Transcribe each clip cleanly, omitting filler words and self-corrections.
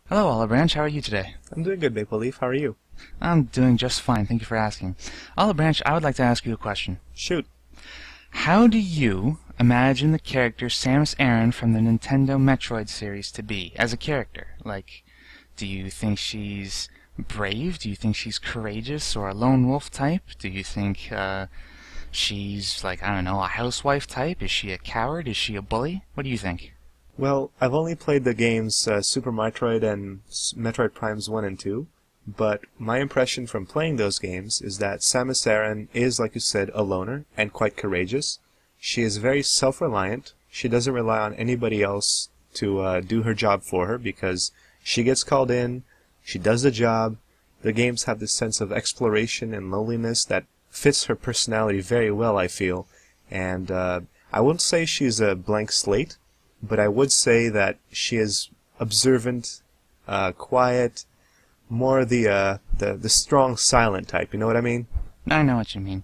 Hello, Olive Branch. How are you today? I'm doing good, Maple Leaf. How are you? I'm doing just fine. Thank you for asking. Olive Branch, I would like to ask you a question. Shoot. How do you imagine the character Samus Aran from the Nintendo Metroid series to be as a character? Like, do you think she's brave? Do you think she's courageous or a lone wolf type? Do you think she's, like, I don't know, a housewife type? Is she a coward? Is she a bully? What do you think? Well, I've only played the games Super Metroid and Metroid Primes 1 and 2, but my impression from playing those games is that Samus Aran is, like you said, a loner and quite courageous. She is very self-reliant. She doesn't rely on anybody else to do her job for her because she gets called in, she does the job. The games have this sense of exploration and loneliness that fits her personality very well, I feel. And I wouldn't say she's a blank slate, but I would say that she is observant, quiet, more the strong, silent type. You know what I mean? I know what you mean.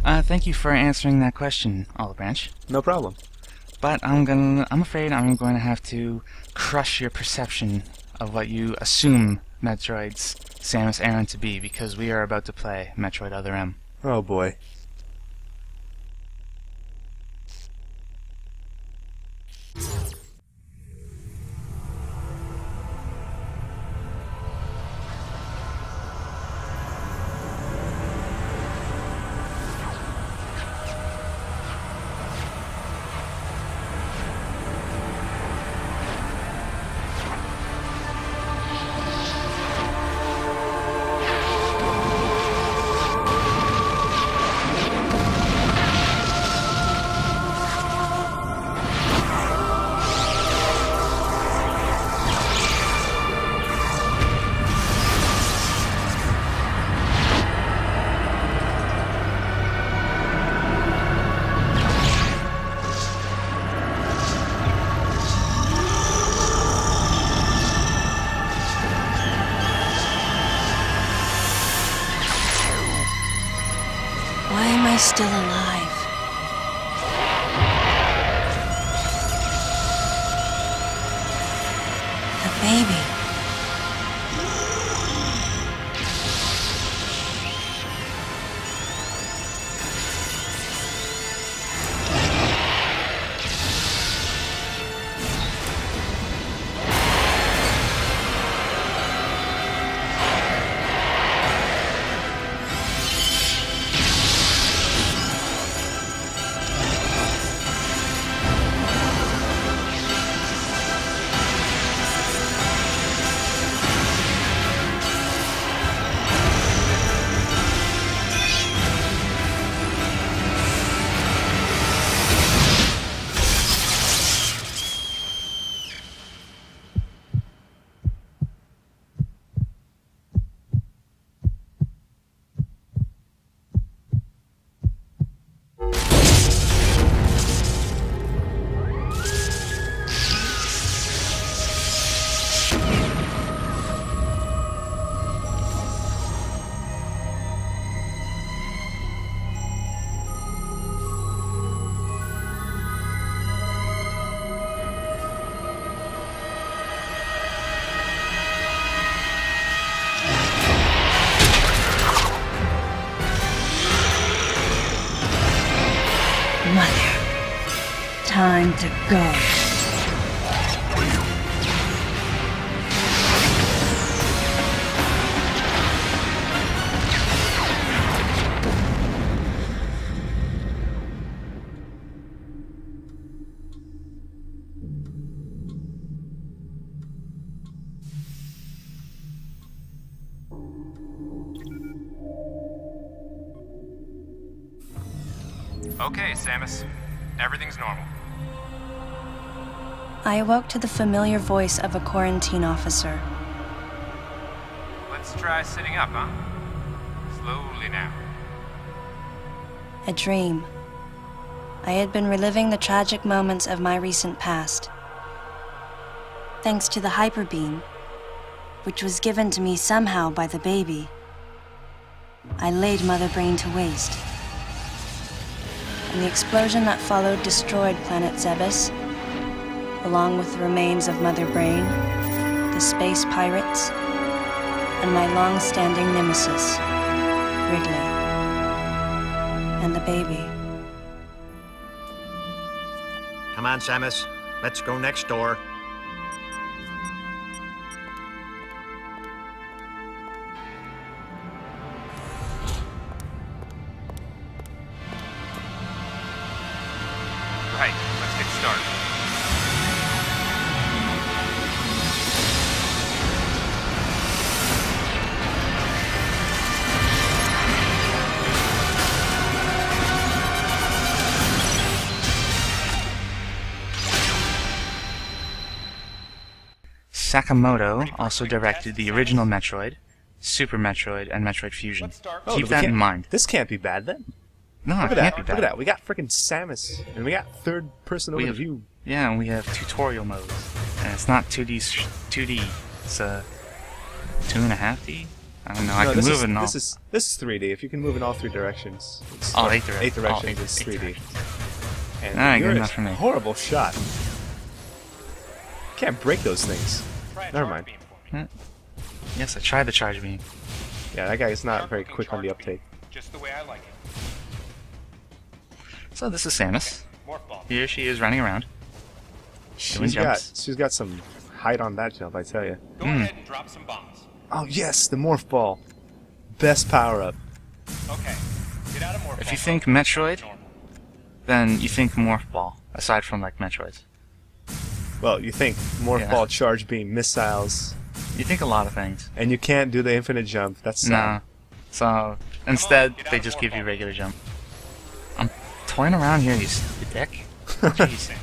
Thank you for answering that question, Olive Branch. No problem. But I'm afraid I'm going to have to crush your perception of what you assume Metroid's Samus Aran to be, because we are about to play Metroid Other M. Oh boy. Why am I still alive? The baby. Mother, time to go. Okay, Samus. Everything's normal. I awoke to the familiar voice of a quarantine officer. Let's try sitting up, huh? Slowly now. A dream. I had been reliving the tragic moments of my recent past. Thanks to the hyper beam, which was given to me somehow by the baby, I laid Mother Brain to waste. And the explosion that followed destroyed planet Zebes, along with the remains of Mother Brain, the space pirates, and my long-standing nemesis, Wrigley, and the baby. Come on, Samus. Let's go next door. Right, let's get started. Sakamoto also directed the original Metroid, Super Metroid, and Metroid Fusion. Oh, Keep that in mind. This can't be bad then. No, Look it at can't that. be Look bad. at that. We got freaking Samus, and we got third-person We have- overview. Yeah, and we have tutorial modes. And it's not 2D, 2D. It's 2.5D? I don't know, I No, can this move is, it in all. this is 3D. If you can move in all three directions. It's, Oh, eight directions. Eight directions Oh, eight- is eight 3D. directions. And Alright, good yours, enough for me. horrible shot. Can't break those things. Try a Never charge mind. beam for me. Yes, I tried the charge beam. Yeah, that guy is not very Sharp-looking quick on the charge beam, uptake. Just the way I like it. So this is Samus. Morph ball. Here she is running around. Doing jumps. She's got some height on that jump, I tell you. Go ahead and drop some bombs. Oh yes, the morph ball, best power up. Okay. Get out of morph If ball you think mode. Metroid, Normal. then you think Morph Ball, aside from like Metroids. Well, you think morph Yeah. ball, charge beam, missiles, You think a lot of things. and you can't do the infinite jump. That's sad. No. So instead, get out they of just Morph give you Ball. regular jump. I'm toying around here, you stupid dick. Jeez. Samus.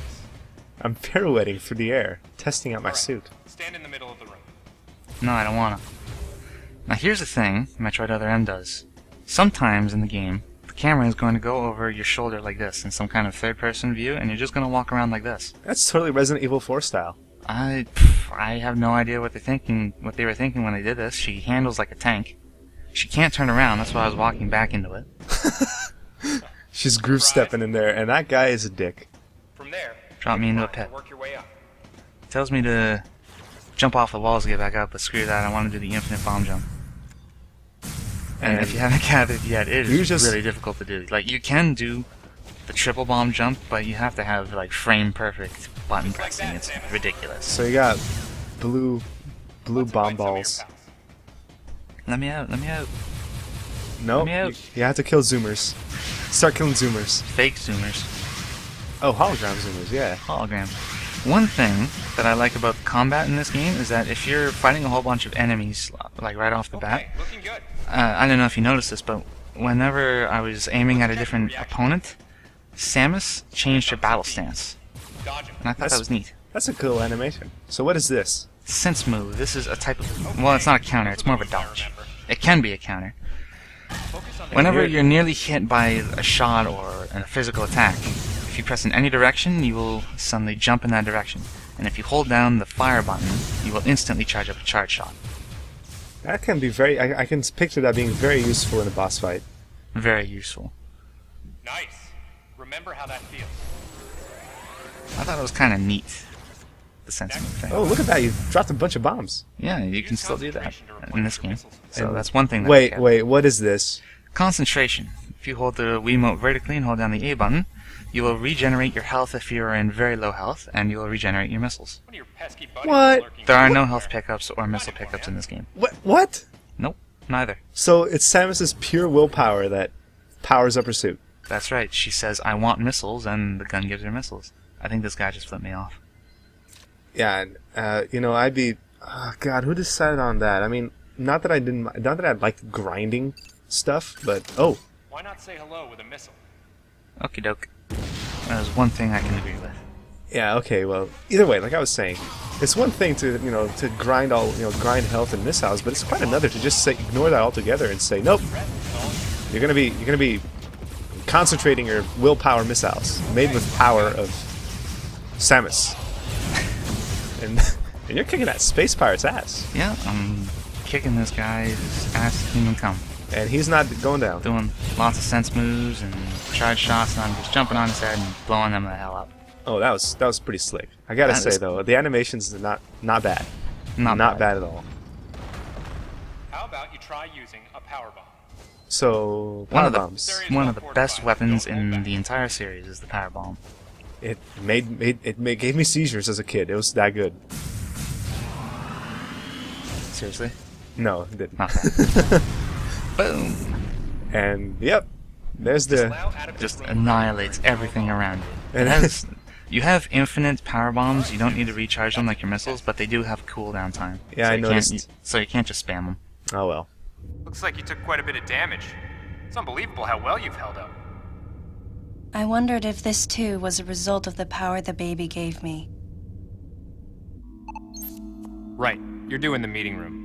I'm pirouetting through the air, testing out my Alright. suit. Stand in the middle of the room. No, I don't wanna. Now here's the thing Metroid Other M does. Sometimes in the game, the camera is going to go over your shoulder like this in some kind of third-person view, and you're just going to walk around like this. That's totally Resident Evil 4 style. I have no idea what they were thinking when they did this. She handles like a tank. She can't turn around, that's why I was walking back into it. She's groove stepping in there, and that guy is a dick. From there, Drop me into a climb pit. to work your way up. Tells me to jump off the walls to get back up, but screw that, I want to do the infinite bomb jump. And if you haven't gathered yet, it You is just- really difficult to do. Like, you can do the triple bomb jump, but you have to have, like, frame perfect button Just like pressing. that, It's Samus. ridiculous. So you got blue Let's bomb invite some of your balls. pals. Let me out, let me out. Nope, me out. you have to kill zoomers. Start killing zoomers. Fake zoomers. Oh, hologram zoomers, yeah. Hologram. One thing that I like about combat in this game is that if you're fighting a whole bunch of enemies, like right off the bat, Okay, looking good. I don't know if you noticed this, but whenever I was aiming at a different opponent, Samus changed her battle stance, Dodge him. and I thought that was neat. That's a cool animation. So what is this? Sense move. This is a type of, well, it's not a counter. It's more of a dodge. It can be a counter. Focus on the Whenever Weird. you're nearly hit by a shot or a physical attack, if you press in any direction, you will suddenly jump in that direction. And if you hold down the fire button, you will instantly charge up a charge shot. That can be very. I can picture that being very useful in a boss fight. Very useful. Nice. Remember how that feels. I thought it was kind of neat, the sense move thing. Oh, look at that! You dropped a bunch of bombs. Yeah, you can Use still do that concentration to in replenish this your game. missiles. So And that's one thing that I Wait, get. wait. What is this? Concentration. If you hold the Wiimote vertically and hold down the A button, you will regenerate your health if you are in very low health, and you will regenerate your missiles. One of your pesky buddies What? is lurking There are here. no health pickups or missile pickups in this game. What? Nope, neither. So it's Samus's pure willpower that powers up her suit. That's right. She says, "I want missiles," and the gun gives her missiles. I think this guy just flipped me off. Yeah, and I'd be. Oh, God, who decided on that? I mean, not that I liked grinding stuff, but Why not say hello with a missile? Okie doke. That is one thing I can agree with. yeah, okay. Well, either way, like I was saying, it's one thing to to grind grind health and missiles, but it's quite another to just say ignore that altogether and say nope. You're gonna be concentrating your willpower missiles made with power of Samus, and you're kicking that space pirate's ass, Yeah, I'm kicking this guy's ass to kingdom come. and he's not going down. Doing lots of sense moves and charge shots, and I'm just jumping on his head and blowing them the hell up. Oh, that was pretty slick. I gotta That say is- though, the animations are not bad. Not Not bad. bad at all. How about you try using a power bomb? So, One power of the bombs. one of the best weapons in the entire series is the power bomb. It gave me seizures as a kid. It was that good. Seriously? No, it didn't. Not bad. Boom! And yep, there's Just the. allow adequate Just room annihilates for a everything bomb. around you. It has. You have infinite power bombs. You don't need to recharge them like your missiles, but they do have a cooldown time. Yeah, so I you noticed. so you can't just spam them. Oh well. Looks like you took quite a bit of damage. It's unbelievable how well you've held up. I wondered if this too was a result of the power the baby gave me. Right. You're due in the meeting room.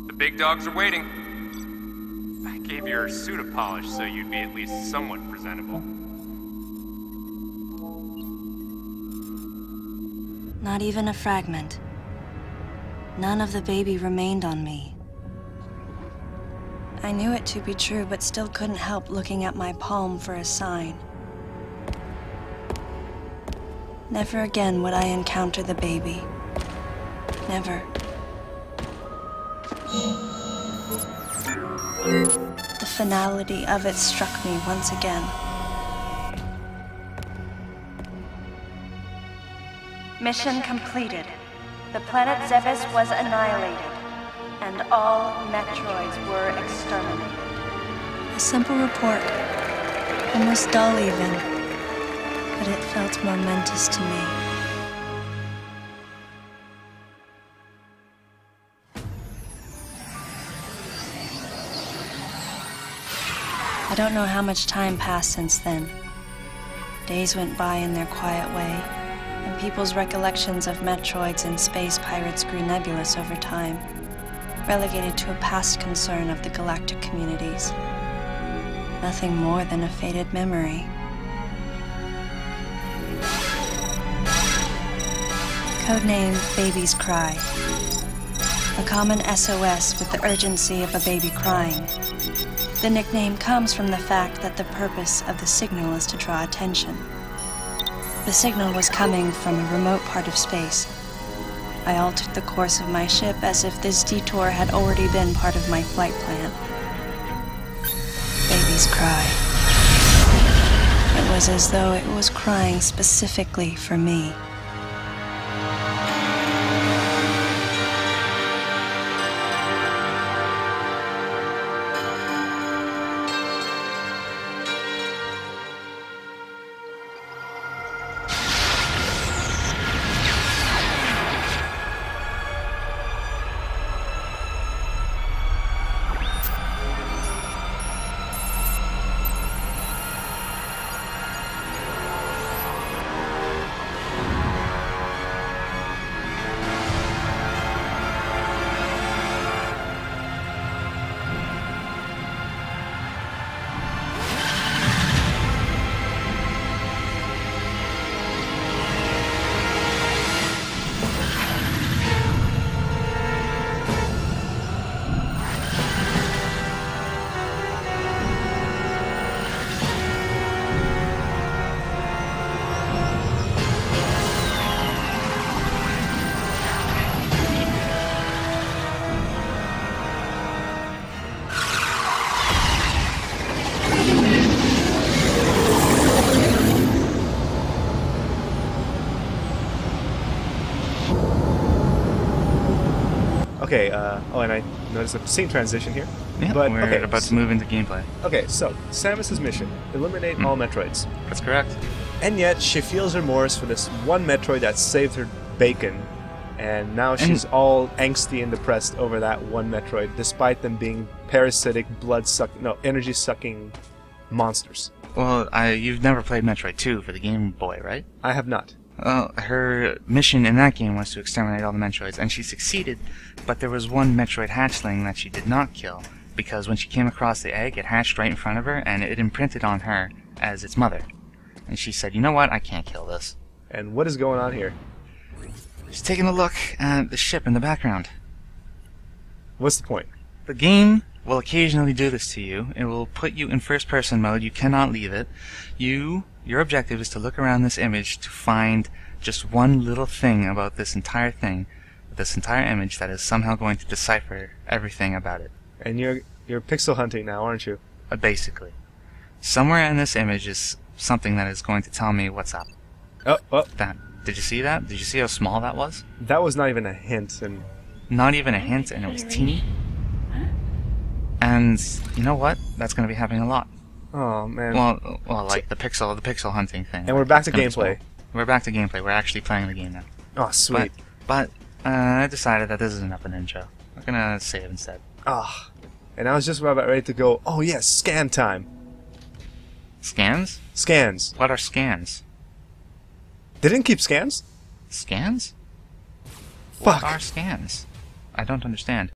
The big dogs are waiting. I gave your suit a polish so you'd be at least somewhat presentable. Not even a fragment. None of the baby remained on me. I knew it to be true, but still couldn't help looking at my palm for a sign. Never again would I encounter the baby. Never. The finality of it struck me once again. Mission completed. The planet Zebes was annihilated, and all Metroids were exterminated. A simple report, almost dull even, but it felt momentous to me. I don't know how much time passed since then. Days went by in their quiet way, and people's recollections of Metroids and space pirates grew nebulous over time, relegated to a past concern of the galactic communities. Nothing more than a faded memory. Codename Baby's Cry. A common SOS with the urgency of a baby crying. The nickname comes from the fact that the purpose of the signal is to draw attention. The signal was coming from a remote part of space. I altered the course of my ship as if this detour had already been part of my flight plan. Baby's cry. It was as though it was crying specifically for me. Okay, oh, and I noticed a scene transition here. Yeah, But, we're okay, about to move into gameplay. Okay, so, Samus's mission, eliminate all Metroids. That's correct. And yet, she feels remorse for this one Metroid that saved her bacon, and now she's all angsty and depressed over that one Metroid, despite them being parasitic, energy-sucking monsters. Well, you've never played Metroid 2 for the Game Boy, right? I have not. Well, her mission in that game was to exterminate all the Metroids, and she succeeded, but there was one Metroid hatchling that she did not kill, because when she came across the egg, it hatched right in front of her, and it imprinted on her as its mother. And she said, you know what, I can't kill this. And what is going on here? She's taking a look at the ship in the background. What's the point? The game will occasionally do this to you. It will put you in first-person mode. You cannot leave it. Your objective is to look around this image to find just one little thing about this entire thing with this entire image that is somehow going to decipher everything about it. And you're pixel hunting now, aren't you? Basically. Somewhere in this image is something that is going to tell me what's up. Oh, That. Did you see that? Did you see how small that was? that was not even a hint, and Not even a hint, and it was teeny. And you know what? That's going to be happening a lot. oh man. Well, like the pixel hunting thing. And we're back to It's gonna be gameplay. small. We're back to gameplay. We're actually playing the game now. Oh, sweet. But I decided that this is enough an intro. I'm gonna save instead. Ah. And I was just about ready to go, oh yes, scan time. Scans? Scans. What are scans? They didn't keep scans? Scans? Fuck. What are scans? I don't understand.